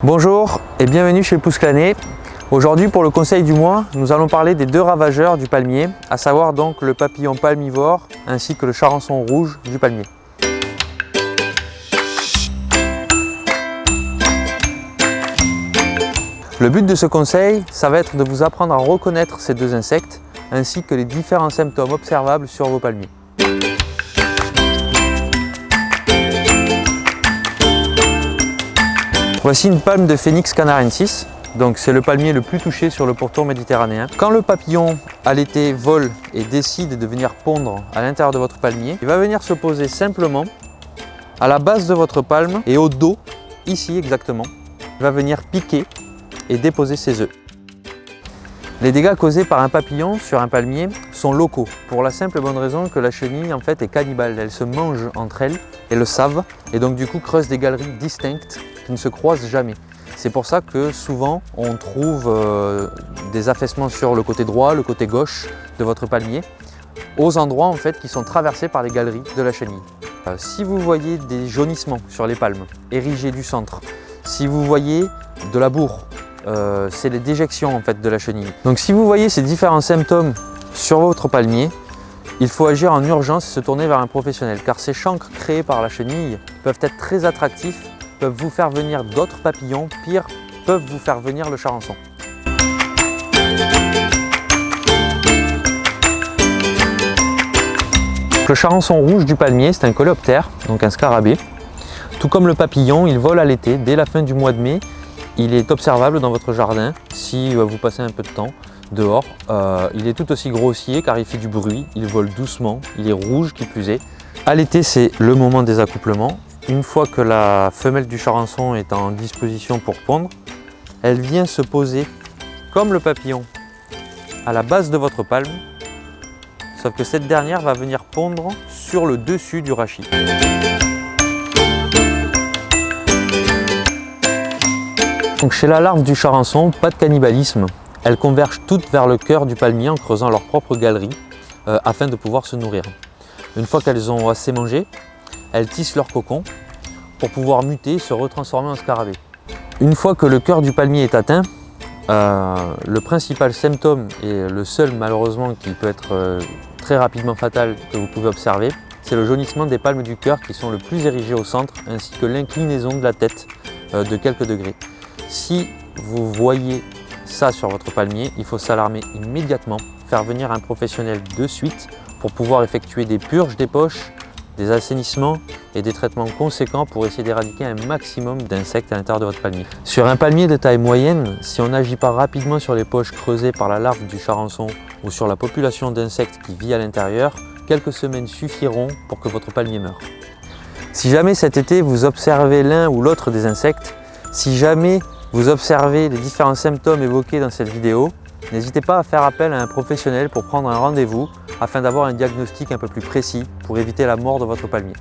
Bonjour et bienvenue chez Pousse-Clané. Aujourd'hui pour le conseil du mois, nous allons parler des deux ravageurs du palmier, à savoir donc le papillon palmivore ainsi que le charançon rouge du palmier. Le but de ce conseil, ça va être de vous apprendre à reconnaître ces deux insectes ainsi que les différents symptômes observables sur vos palmiers. Voici une palme de Phoenix canarensis, donc c'est le palmier le plus touché sur le pourtour méditerranéen. Quand le papillon à l'été vole et décide de venir pondre à l'intérieur de votre palmier, il va venir se poser simplement à la base de votre palme et au dos, ici exactement. Il va venir piquer et déposer ses œufs. Les dégâts causés par un papillon sur un palmier sont locaux, pour la simple et bonne raison que la chenille en fait est cannibale. Elle se mange entre elles et le savent, et donc du coup creuse des galeries distinctes qui ne se croisent jamais. C'est pour ça que souvent on trouve des affaissements sur le côté droit, le côté gauche de votre palmier, aux endroits en fait qui sont traversés par les galeries de la chenille. Si vous voyez des jaunissements sur les palmes, érigées du centre, si vous voyez de la bourre, c'est les déjections en fait de la chenille. Donc si vous voyez ces différents symptômes sur votre palmier, il faut agir en urgence et se tourner vers un professionnel, car ces chancres créés par la chenille peuvent être très attractifs, peuvent vous faire venir d'autres papillons, pire, peuvent vous faire venir le charançon. Le charançon rouge du palmier, c'est un coléoptère, donc un scarabée. Tout comme le papillon, il vole à l'été, dès la fin du mois de mai. Il est observable dans votre jardin si vous passez un peu de temps dehors. Il est tout aussi grossier car il fait du bruit, il vole doucement, il est rouge qui plus est. À l'été, c'est le moment des accouplements. Une fois que la femelle du charançon est en disposition pour pondre, elle vient se poser comme le papillon à la base de votre palme, sauf que cette dernière va venir pondre sur le dessus du rachis. Donc chez la larve du charançon, pas de cannibalisme. Elles convergent toutes vers le cœur du palmier en creusant leur propre galerie afin de pouvoir se nourrir. Une fois qu'elles ont assez mangé, elles tissent leur cocon pour pouvoir muter et se retransformer en scarabée. Une fois que le cœur du palmier est atteint, le principal symptôme et le seul malheureusement qui peut être très rapidement fatal que vous pouvez observer, c'est le jaunissement des palmes du cœur qui sont le plus érigées au centre ainsi que l'inclinaison de la tête de quelques degrés. Si vous voyez ça sur votre palmier, il faut s'alarmer immédiatement, faire venir un professionnel de suite pour pouvoir effectuer des purges des poches, des assainissements et des traitements conséquents pour essayer d'éradiquer un maximum d'insectes à l'intérieur de votre palmier. Sur un palmier de taille moyenne, si on n'agit pas rapidement sur les poches creusées par la larve du charançon ou sur la population d'insectes qui vit à l'intérieur, quelques semaines suffiront pour que votre palmier meure. Si jamais cet été vous observez l'un ou l'autre des insectes, si jamais vous observez les différents symptômes évoqués dans cette vidéo, n'hésitez pas à faire appel à un professionnel pour prendre un rendez-vous afin d'avoir un diagnostic un peu plus précis pour éviter la mort de votre palmier.